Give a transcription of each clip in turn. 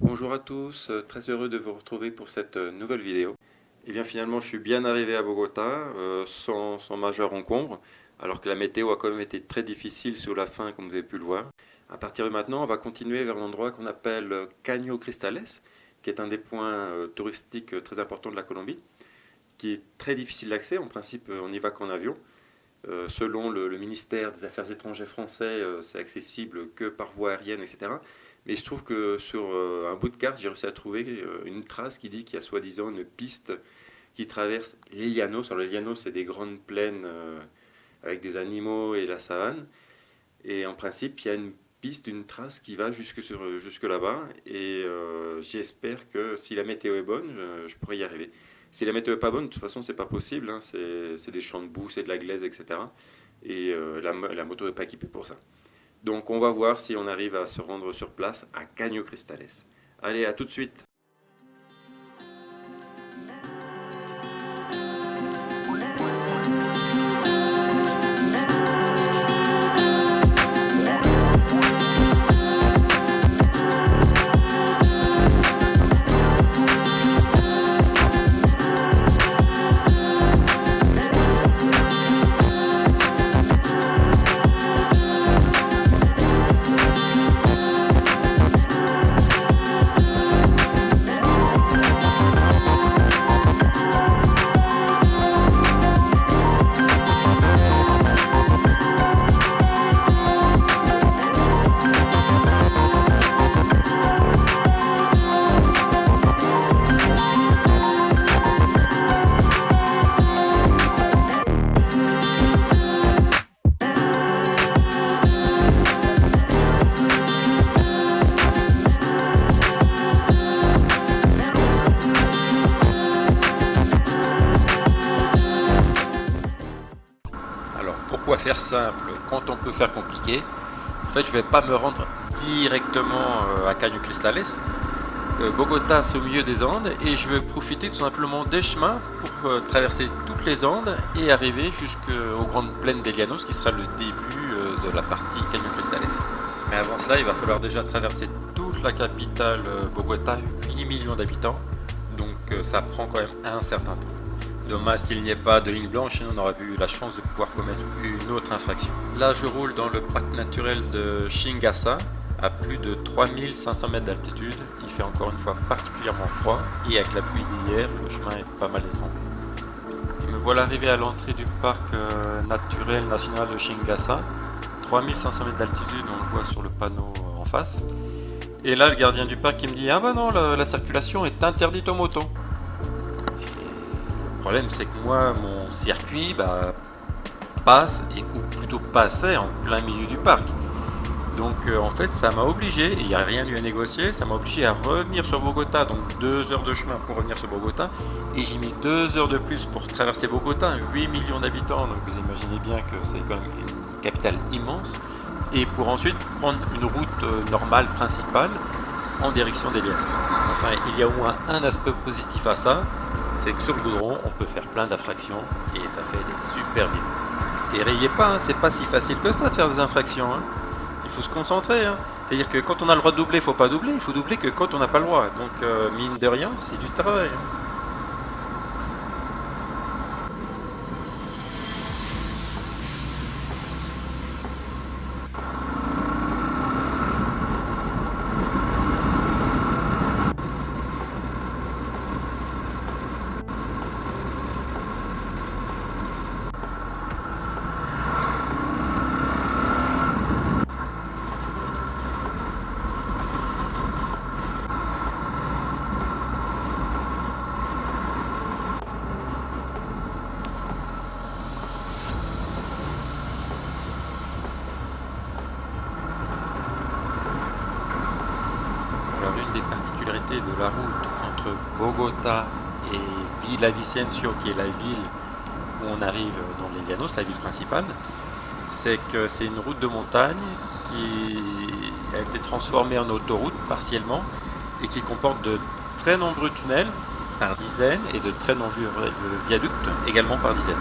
Bonjour à tous, très heureux de vous retrouver pour cette nouvelle vidéo. Et bien finalement je suis bien arrivé à Bogota sans majeur encombre, alors que la météo a quand même été très difficile sur la fin comme vous avez pu le voir. À partir de maintenant on va continuer vers l'endroit qu'on appelle Caño Cristales, qui est un des points touristiques très importants de la Colombie, qui est très difficile d'accès, en principe on n'y va qu'en avion. Selon le ministère des Affaires étrangères français, c'est accessible que par voie aérienne, etc. Mais il se trouve que sur un bout de carte, j'ai réussi à trouver une trace qui dit qu'il y a soi-disant une piste qui traverse les Llanos. Alors les Llanos, c'est des grandes plaines avec des animaux et la savane. Et en principe, il y a une piste, une trace qui va jusque là-bas. Et j'espère que si la météo est bonne, je pourrai y arriver. Si la météo est pas bonne, de toute façon, c'est pas possible, hein. C'est des champs de boue, c'est de la glaise, etc. Et la moto n'est pas équipée pour ça. Donc on va voir si on arrive à se rendre sur place à Caño Cristales. Allez, à tout de suite. Alors, pourquoi faire simple quand on peut faire compliqué? En fait, je vais pas me rendre directement à Caño Cristales. Bogota, c'est au milieu des Andes et je vais profiter tout simplement des chemins pour traverser toutes les Andes et arriver jusqu'aux grandes plaines des Llanos, qui sera le début de la partie Caño Cristales. Mais avant cela, il va falloir déjà traverser toute la capitale Bogota, 8 millions d'habitants, donc ça prend quand même un certain temps. Dommage qu'il n'y ait pas de ligne blanche, sinon on aurait eu la chance de pouvoir commettre une autre infraction. Là, je roule dans le parc naturel de Chingaza, à plus de 3500 mètres d'altitude. Il fait encore une fois particulièrement froid, et avec la pluie d'hier, le chemin est pas mal descendu. Me voilà arrivé à l'entrée du parc naturel national de Chingaza, 3500 mètres d'altitude, on le voit sur le panneau en face. Et là, le gardien du parc il me dit « Ah bah non, la circulation est interdite aux motos ». Le problème, c'est que moi, mon circuit passe, ou plutôt passait en plein milieu du parc. Donc en fait, ça m'a obligé, et il n'y a rien eu à négocier, ça m'a obligé à revenir sur Bogota, donc 2 heures de chemin pour revenir sur Bogota, et j'ai mis 2 heures de plus pour traverser Bogota, 8 millions d'habitants, donc vous imaginez bien que c'est quand même une capitale immense, et pour ensuite prendre une route normale, principale, en direction des Llanos. Enfin, il y a au moins un aspect positif à ça, c'est que sur le goudron, on peut faire plein d'infractions et ça fait des super vidéos. Et rayez pas, hein, c'est pas si facile que ça de faire des infractions. Hein. Il faut se concentrer. Hein. C'est-à-dire que quand on a le droit de doubler, il faut pas doubler. Il faut doubler que quand on n'a pas le droit. Donc, mine de rien, c'est du travail. Hein. Alors, l'une des particularités de la route entre Bogota et Villavicencio, qui est la ville où on arrive dans les Llanos, la ville principale, c'est que c'est une route de montagne qui a été transformée en autoroute partiellement et qui comporte de très nombreux tunnels par dizaines et de très nombreux viaducs également par dizaines.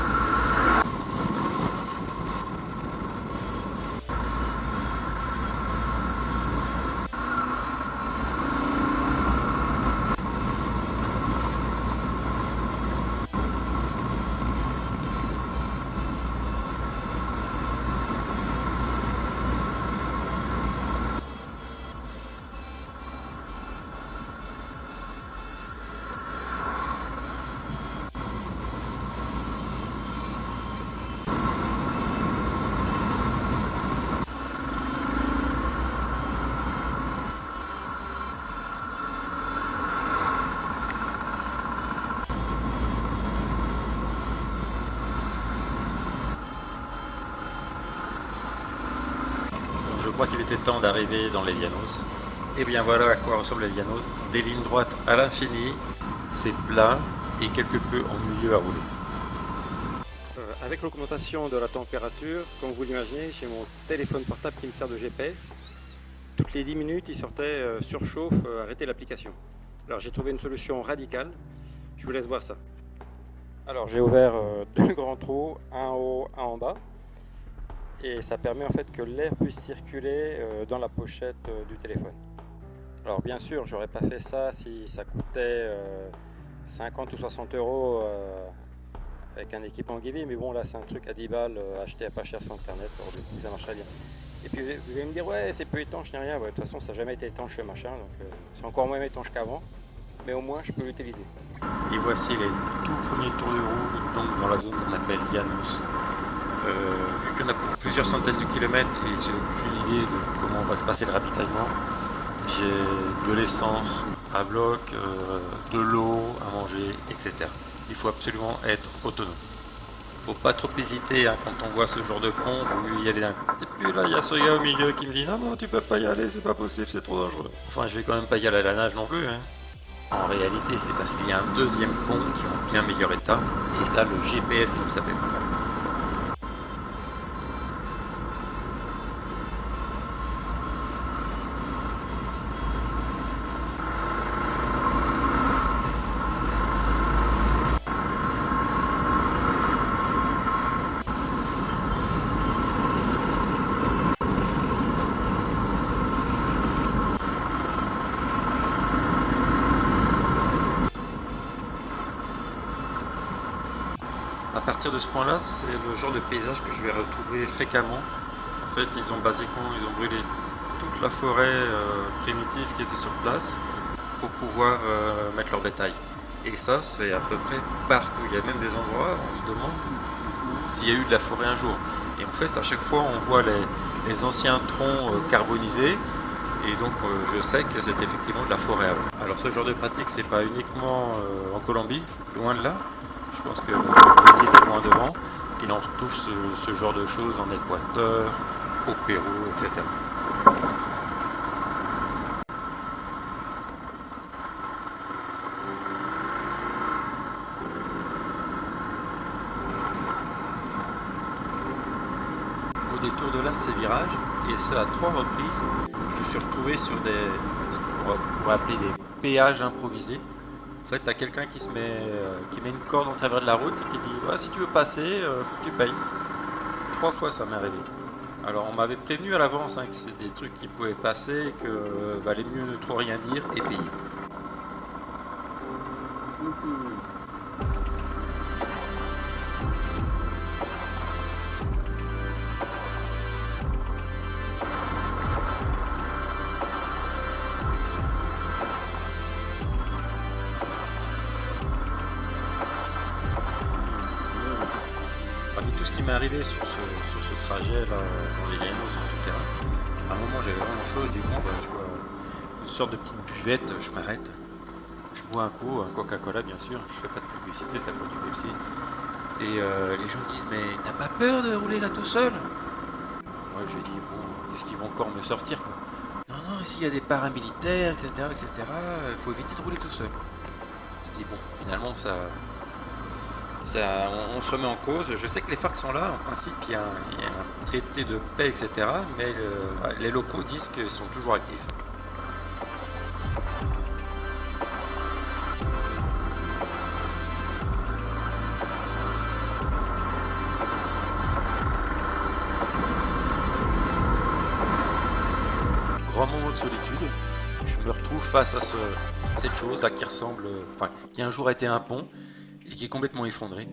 crois qu'il était temps d'arriver dans les Llanos. Et bien voilà à quoi ressemblent les Llanos. Des lignes droites à l'infini, c'est plat et quelque peu ennuyeux à rouler. Avec l'augmentation de la température, comme vous l'imaginez, j'ai mon téléphone portable qui me sert de GPS. Toutes les 10 minutes, il sortait surchauffe, arrêtez l'application. Alors j'ai trouvé une solution radicale. Je vous laisse voir ça. Alors j'ai ouvert deux grands trous, un en haut, un en bas. Et ça permet en fait que l'air puisse circuler dans la pochette du téléphone. Alors bien sûr, j'aurais pas fait ça si ça coûtait 50 ou 60 euros avec un équipement Givi, mais bon là c'est un truc à 10 balles acheté à pas cher sur internet, alors du coup ça marcherait bien. Et puis vous allez me dire ouais c'est peu étanche ni rien, ouais, de toute façon ça n'a jamais été étanche ce machin, donc c'est encore moins étanche qu'avant, mais au moins je peux l'utiliser. Et voici les tout premiers tours de roue donc dans la zone qu'on appelle Llanos. Vu qu'il y en a pour plusieurs centaines de kilomètres et que j'ai aucune idée de comment va se passer le ravitaillement, j'ai de l'essence à bloc, de l'eau à manger, etc. Il faut absolument être autonome. Faut pas trop hésiter hein, quand on voit ce genre de pont où y aller d'un coup. Et puis là, il y a ce gars au milieu qui me dit non, tu peux pas y aller, c'est pas possible, c'est trop dangereux. Enfin, je vais quand même pas y aller à la nage non plus. Hein. En réalité, c'est parce qu'il y a un deuxième pont qui est en bien meilleur état, et ça, le GPS ne le savait pas. À partir de ce point-là, c'est le genre de paysage que je vais retrouver fréquemment. En fait, ils ont brûlé toute la forêt primitive qui était sur place pour pouvoir mettre leur bétail. Et ça, c'est à peu près partout. Il y a même des endroits où on se demande s'il y a eu de la forêt un jour. Et en fait, à chaque fois, on voit les anciens troncs carbonisés. Et donc, je sais que c'est effectivement de la forêt avant. Alors, ce genre de pratique, c'est pas uniquement en Colombie, loin de là. Je pense que le Brésil est loin devant. Et on retrouve ce genre de choses en Équateur, au Pérou, etc. Au détour de l'un de ces virages, et ce à 3 reprises, je me suis retrouvé sur ce qu'on pourrait appeler des péages improvisés. En fait, tu as quelqu'un qui met une corde en travers de la route et qui dit ouais, si tu veux passer, faut que tu payes. 3 fois ça m'est arrivé. Alors on m'avait prévenu à l'avance hein, que c'était des trucs qui pouvaient passer et que valait mieux ne trop rien dire et payer. Parmi tout ce qui m'est arrivé sur ce trajet là, dans les Llanos, sur ce terrain, à un moment j'avais vraiment chaud, je dis bon, je vois une sorte de petite buvette, je m'arrête, je bois un coup, un Coca-Cola bien sûr, je fais pas de publicité, ça produit du Pepsi. Et les gens me disent mais t'as pas peur de rouler là tout seul? Moi je dis bon, qu'est-ce qu'ils vont encore me sortir quoi? Non, non, ici il y a des paramilitaires, etc., etc., il faut éviter de rouler tout seul. Je dis bon, finalement on se remet en cause. Je sais que les FARC sont là, en principe il y a un traité de paix, etc. Mais les locaux disent qu'ils sont toujours actifs. Grand moment de solitude, je me retrouve face à cette chose là qui ressemble, qui un jour a été un pont et qui est complètement effondré.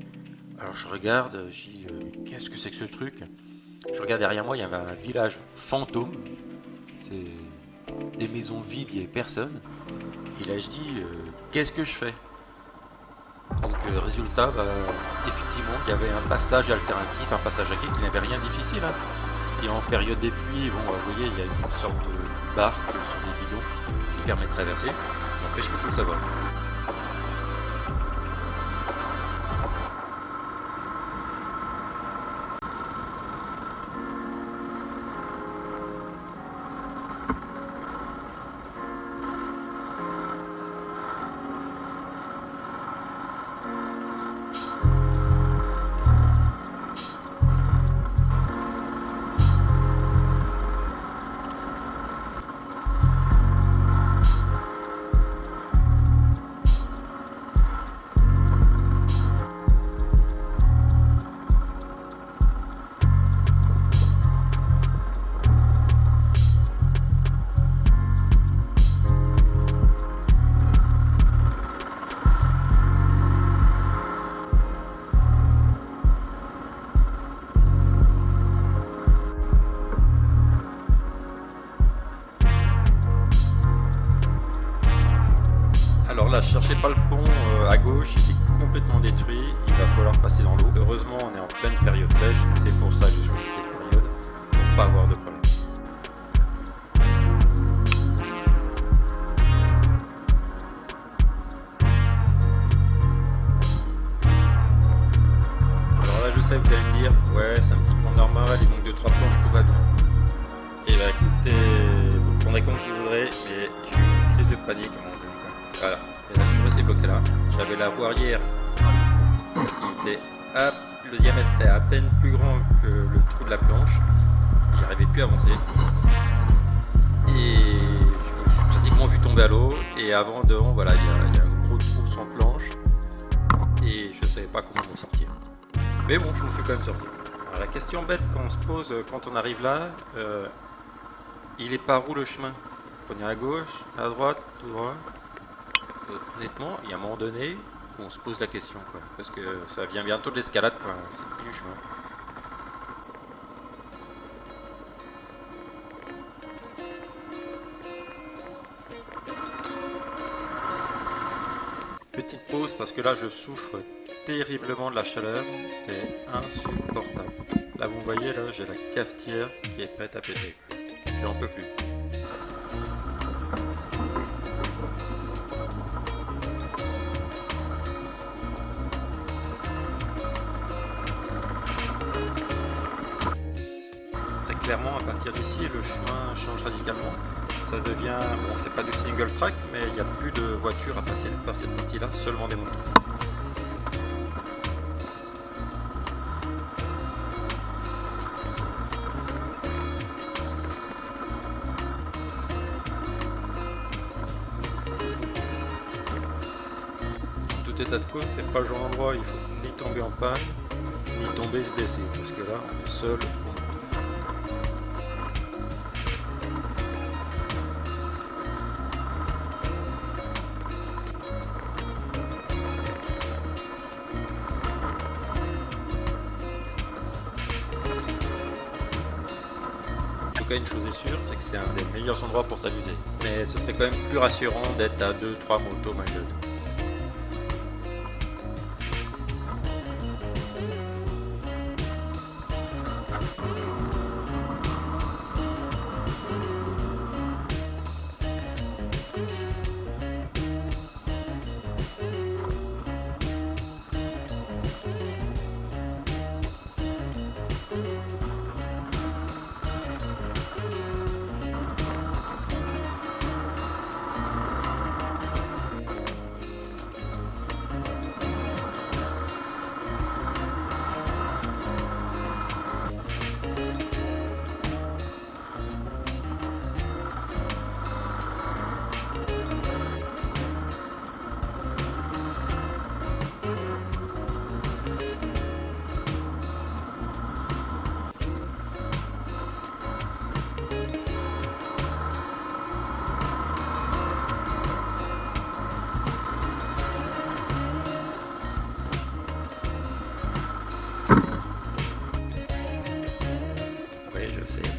Alors je regarde, je dis qu'est-ce que c'est que ce truc? Je regarde derrière moi, il y avait un village fantôme. C'est des maisons vides, il n'y avait personne. Et là je dis qu'est-ce que je fais? Donc résultat, effectivement, il y avait un passage alternatif, un passage à quai qui n'avait rien de difficile. Hein. Et en période des pluies, bon, vous voyez, il y a une sorte de barque sur des bidons qui permet de traverser. N'empêche qu'il faut le savoir. Alors là, cherchez pas le pont à gauche, il est complètement détruit, il va falloir passer dans l'eau. Heureusement, on est en pleine période sèche, c'est pour ça que j'ai choisi cette période, pour pas avoir de problème. Alors là, je sais, vous allez me dire, ouais, c'est un petit pont normal, il manque 2-3 planches, tout va bien. Et bah écoutez, vous le prendrez comme vous voudrez, mais j'ai eu une crise de panique à un moment donné. Voilà, et là je suis resté bloqué là. J'avais la roue arrière qui était le diamètre était à peine plus grand que le trou de la planche. J'arrivais plus à avancer. Et je me suis pratiquement vu tomber à l'eau. Et avant, devant, voilà, il y a un gros trou sans planche. Et je savais pas comment m'en sortir. Mais bon, je me suis quand même sorti. Alors, la question bête qu'on se pose quand on arrive là, il est par où le chemin? Prenez à gauche, à droite, tout droit. Honnêtement, il y a un moment donné où on se pose la question, quoi, parce que ça vient bientôt de l'escalade, quoi, c'est plus du chemin. Petite pause parce que là je souffre terriblement de la chaleur, c'est insupportable. Là vous voyez, là j'ai la cafetière qui est prête à péter, j'en peux plus. Clairement, à partir d'ici, le chemin change radicalement. Ça devient, bon, c'est pas du single track, mais il n'y a plus de voitures à passer par cette partie-là, seulement des motos. En tout état de cause, c'est pas le genre d'endroit où il faut ni tomber en panne, ni tomber se blesser, parce que là, on est seul. En tout cas, une chose est sûre, c'est que c'est un des meilleurs endroits pour s'amuser. Mais ce serait quand même plus rassurant d'être à 2-3 motos malgré tout.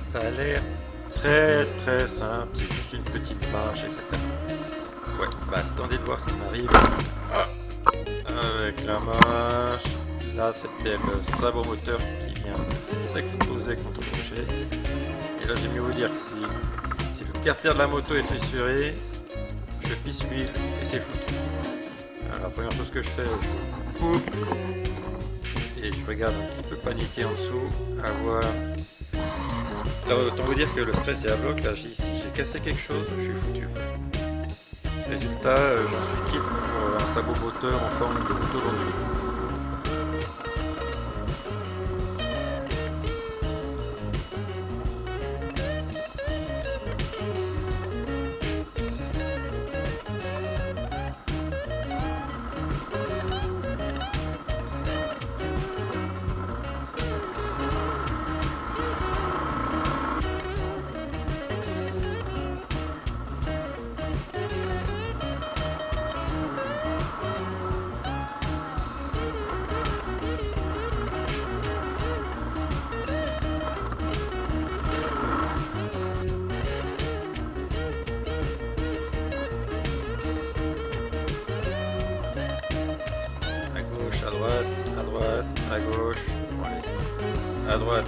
Ça a l'air très simple, c'est juste une petite marche, etc. Ouais, bah attendez de voir ce qui m'arrive. Avec la marche, là c'était le sabot moteur qui vient de s'exploser contre le rocher. Et là j'ai mieux vous dire que si le carter de la moto est fissuré, je pisse l'huile et c'est foutu. Alors, la première chose que je fais, je coupe et je regarde un petit peu paniqué en dessous à voir. Là, autant vous dire que le stress est à bloc. Là, si j'ai cassé quelque chose, je suis foutu. Résultat, j'en suis quitte pour un sabot moteur en forme de moto longue. à gauche, allez, à droite.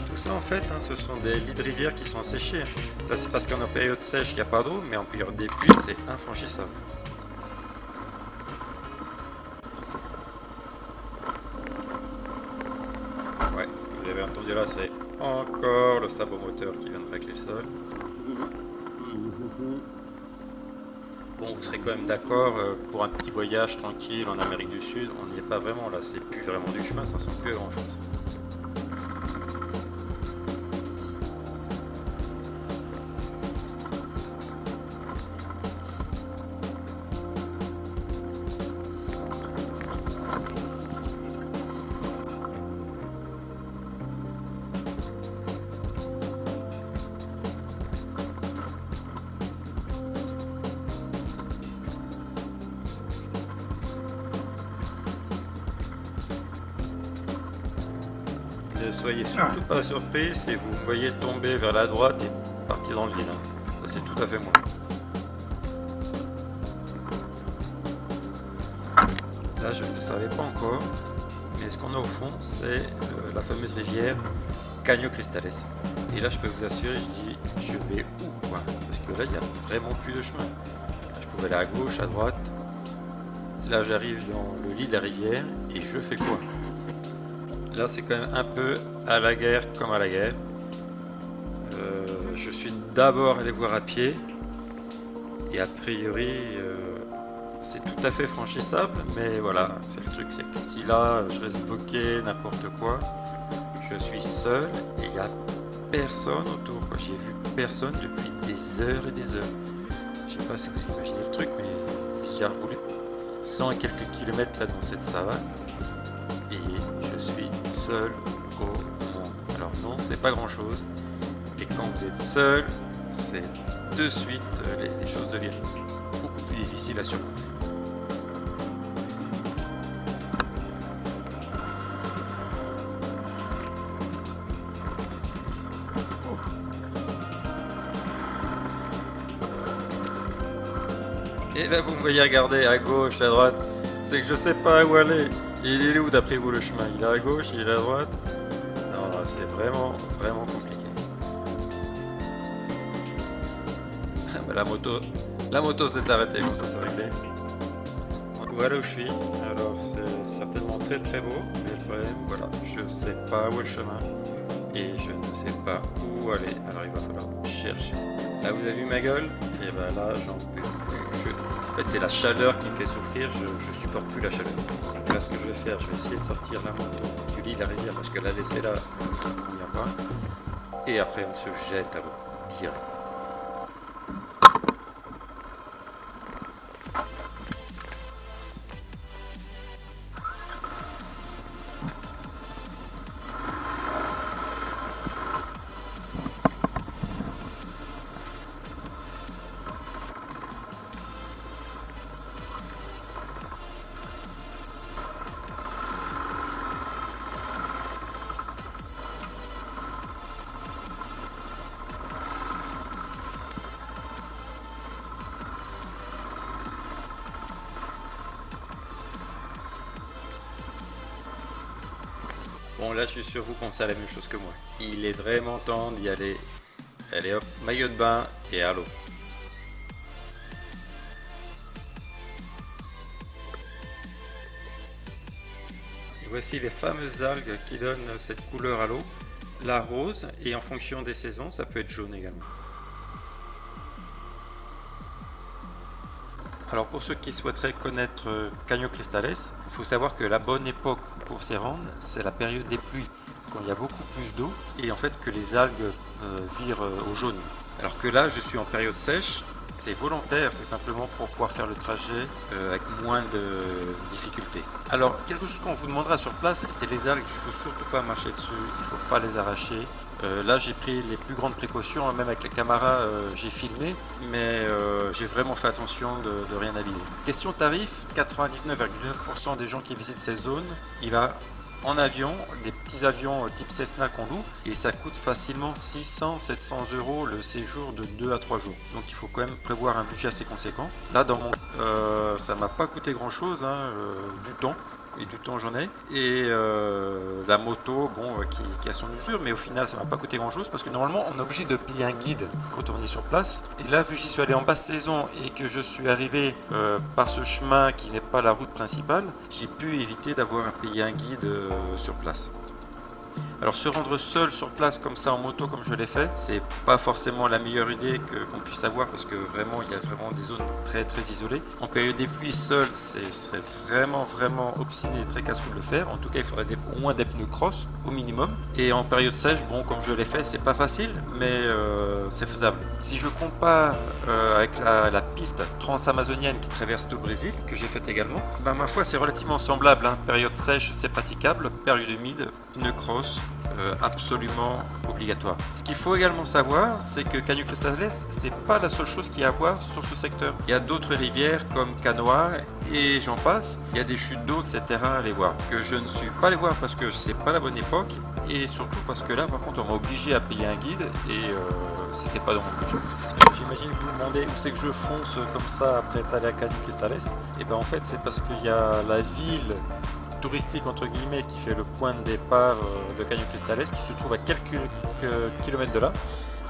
Tout ça en fait, ce sont des lits de rivière qui sont séchés. Là c'est parce qu'en période sèche il n'y a pas d'eau, mais en période des pluies c'est infranchissable. Ouais, ce que vous avez entendu là c'est encore le sabot moteur qui vient de racler le sol. Bon, vous serez quand même d'accord, pour un petit voyage tranquille en Amérique du Sud, on n'y est pas vraiment là, c'est plus vraiment du chemin, ça ressemble plus à grand chose. Ne soyez surtout pas surpris si vous me voyez tomber vers la droite et partir dans le vide. Ça c'est tout à fait moi. Là je ne le savais pas encore, mais ce qu'on a au fond c'est la fameuse rivière Caño Cristales. Et là je peux vous assurer, je dis je vais où quoi? Parce que là il n'y a vraiment plus de chemin. Je pouvais aller à gauche, à droite. Là j'arrive dans le lit de la rivière et je fais quoi? Là c'est quand même un peu à la guerre comme à la guerre. Je suis d'abord allé voir à pied et a priori c'est tout à fait franchissable, mais voilà, c'est le truc, c'est que si là je reste bloqué n'importe quoi, je suis seul et il n'y a personne autour. J'ai vu personne depuis des heures et des heures. Je sais pas si vous imaginez le truc, mais j'ai déjà roulé 100 et quelques kilomètres là dans cette savane. Et je suis seul au monde. Alors non, c'est pas grand chose. Et quand vous êtes seul, c'est de suite les choses deviennent beaucoup plus difficiles à surmonter. Et là vous me voyez regarder à gauche, à droite, c'est que je sais pas où aller. Il est où d'après vous le chemin? Il est à gauche, il est à droite? Non, là c'est vraiment compliqué. Bah, la moto s'est arrêtée, comme ça c'est réglé. Voilà où je suis. Alors c'est certainement très beau, mais le problème, voilà, je sais pas où est le chemin et je ne sais pas où aller. Alors il va falloir chercher. Là vous avez vu ma gueule? Et ben là j'en peux plus. En fait c'est la chaleur qui me fait souffrir, je supporte plus la chaleur. Donc là ce que je vais faire, je vais essayer de sortir la moto du lit de la rivière parce que la laisser là, ça ne convient pas. Et après on se jette à l'eau, direct. Bon là je suis sûr vous pensez à la même chose que moi. Il est vraiment temps d'y aller. Allez hop, maillot de bain et à l'eau. Voici les fameuses algues qui donnent cette couleur à l'eau. La rose, et en fonction des saisons, ça peut être jaune également. Alors pour ceux qui souhaiteraient connaître Caño Cristales, il faut savoir que la bonne époque pour s'y rendre, c'est la période des pluies, quand il y a beaucoup plus d'eau, et en fait que les algues virent au jaune. Alors que là, je suis en période sèche, c'est volontaire, c'est simplement pour pouvoir faire le trajet avec moins de difficultés. Alors, quelque chose qu'on vous demandera sur place, c'est les algues, il ne faut surtout pas marcher dessus, il ne faut pas les arracher. Là, j'ai pris les plus grandes précautions, même avec la caméra, j'ai filmé, mais j'ai vraiment fait attention de rien abîmer. Question tarif, 99,9% des gens qui visitent ces zones, il va en avion, des petits avions type Cessna qu'on loue, et ça coûte facilement 600-700 € le séjour de 2 à 3 jours. Donc il faut quand même prévoir un budget assez conséquent. Là, ça m'a pas coûté grand chose, du temps. Et du temps j'en ai, et la moto qui a son usure, mais au final ça m'a pas coûté grand chose parce que normalement on est obligé de payer un guide quand on est sur place. Et là, vu que j'y suis allé en basse saison et que je suis arrivé par ce chemin qui n'est pas la route principale, j'ai pu éviter d'avoir à payer un guide sur place. Alors se rendre seul sur place comme ça en moto comme je l'ai fait, c'est pas forcément la meilleure idée qu'on puisse avoir parce que vraiment il y a vraiment des zones très très isolées. En période des pluies seul, ce serait vraiment obstiné et très casse-cou de le faire. En tout cas il faudrait au moins des pneus cross au minimum. Et en période sèche, comme je l'ai fait, c'est pas facile mais c'est faisable. Si je compare avec la piste transamazonienne qui traverse tout le Brésil, que j'ai faite également, ma foi c'est relativement semblable. Période sèche c'est praticable, période humide, pneus cross, absolument obligatoire. Ce qu'il faut également savoir, c'est que Caño Cristales, c'est pas la seule chose qu'il y a à voir sur ce secteur. Il y a d'autres rivières comme Canoa et j'en passe. Il y a des chutes d'eau, etc. à aller voir. Que je ne suis pas allé voir parce que c'est pas la bonne époque et surtout parce que là, par contre, on m'a obligé à payer un guide et c'était pas dans mon budget. J'imagine que vous vous demandez où c'est que je fonce comme ça après être allé à Caño Cristales. Et en fait, c'est parce qu'il y a la ville touristique entre guillemets qui fait le point de départ de Caño Cristales qui se trouve à quelques kilomètres de là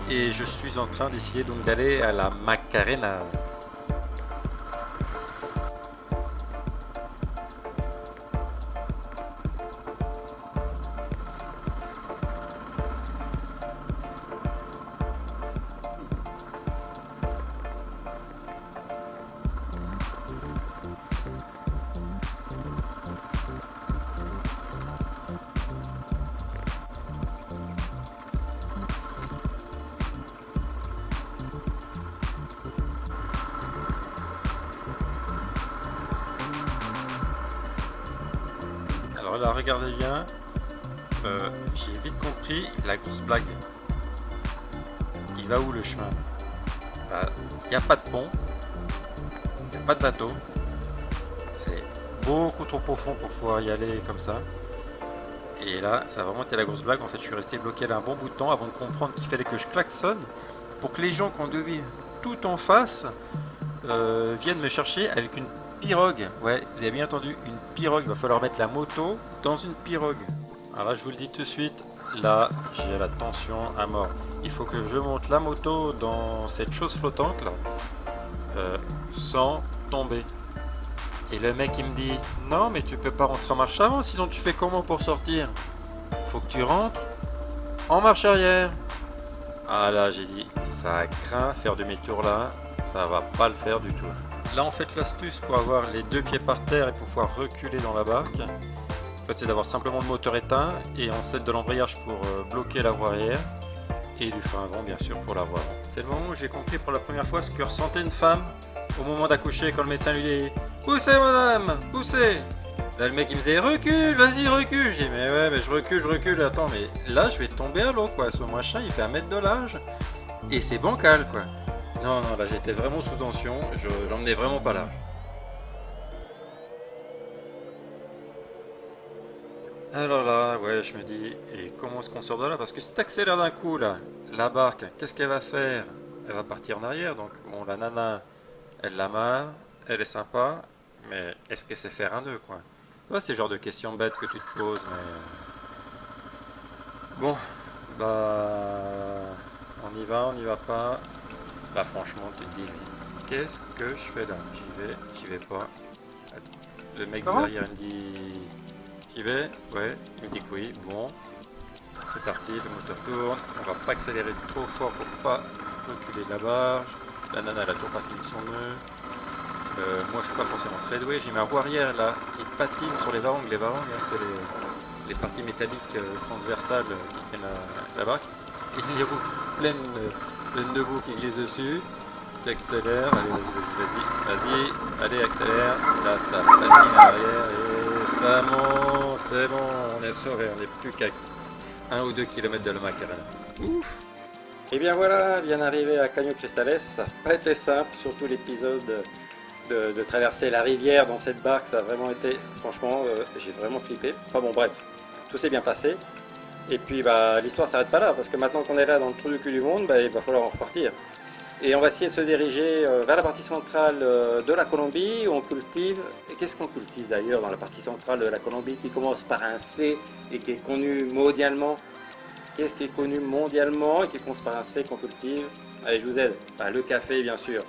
et je suis en train d'essayer donc d'aller à la Macarena. Alors là, regardez bien, j'ai vite compris la grosse blague. Il va où le chemin? Il n'y a pas de pont, il n'y a pas de bateau, c'est beaucoup trop profond pour pouvoir y aller comme ça. Et là, ça a vraiment été la grosse blague. En fait, je suis resté bloqué là un bon bout de temps avant de comprendre qu'il fallait que je klaxonne pour que les gens qu'on devine tout en face viennent me chercher avec une pirogue. Ouais, vous avez bien entendu, une pirogue. Il va falloir mettre la moto dans une pirogue. Alors là, je vous le dis tout de suite, là, j'ai la tension à mort. Il faut que je monte la moto dans cette chose flottante là, sans tomber. Et le mec il me dit, non mais tu peux pas rentrer en marche avant, sinon tu fais comment pour sortir? Faut que tu rentres en marche arrière. Ah là, j'ai dit, ça craint faire demi-tour là, ça va pas le faire du tout. Là en fait l'astuce pour avoir les deux pieds par terre et pour pouvoir reculer dans la barque, en fait c'est d'avoir simplement le moteur éteint et on set de l'embrayage pour bloquer la roue arrière et du frein avant bien sûr pour la roue avant. C'est le moment où j'ai compris pour la première fois ce que ressentait une femme au moment d'accoucher quand le médecin lui dit « Poussez madame, poussez !» Là le mec il me disait « Recule, vas-y recule !» J'ai dit « Mais ouais, mais je recule, attends, mais là je vais tomber à l'eau quoi, ce machin il fait 1 mètre de large et c'est bancal quoi. » Non, là j'étais vraiment sous tension, je l'emmenais vraiment pas large. Alors là, ouais, je me dis, et comment est-ce qu'on sort de là? Parce que si t'accélères d'un coup là, la barque, qu'est-ce qu'elle va faire? Elle va partir en arrière, donc bon, la nana, elle l'amarre, elle est sympa, mais est-ce qu'elle sait faire un nœud quoi? Ouais, c'est le genre de questions bêtes que tu te poses, mais... Bon, on y va pas. Là franchement tu te dis, qu'est-ce que je fais là? J'y vais pas. Le mec derrière il me dit, j'y vais? Ouais, il me dit que oui, bon. C'est parti, le moteur tourne, on va pas accélérer trop fort pour pas reculer de la barge. La nana elle a toujours pas fini son nœud. Moi je suis pas forcément très doué, j'ai mis un roue arrière là qui patine sur les varangues. Les varangues c'est les parties métalliques transversales qui tiennent la barque. Et les roues pleines de boue qui glissent dessus. Qui accélère, allez vas-y, allez accélère. Là ça patine à l'arrière et ça monte, c'est bon, on est sauvé, on n'est plus qu'à 1 ou 2 km de la Macarena. Ouf. Et bien voilà, bien arrivé à Caño Cristales, ça n'a pas été simple, surtout l'épisode de traverser la rivière dans cette barque, ça a vraiment été, franchement, j'ai vraiment flippé. Enfin bon, bref, tout s'est bien passé. Et puis l'histoire ne s'arrête pas là, parce que maintenant qu'on est là dans le trou du cul du monde, il va falloir en repartir. Et on va essayer de se diriger vers la partie centrale de la Colombie, où on cultive. Et qu'est-ce qu'on cultive d'ailleurs dans la partie centrale de la Colombie, qui commence par un C et qui est connu mondialement? Qu'est-ce qui est connu mondialement et qui commence par un C qu'on cultive? Allez, je vous aide. Le café, bien sûr.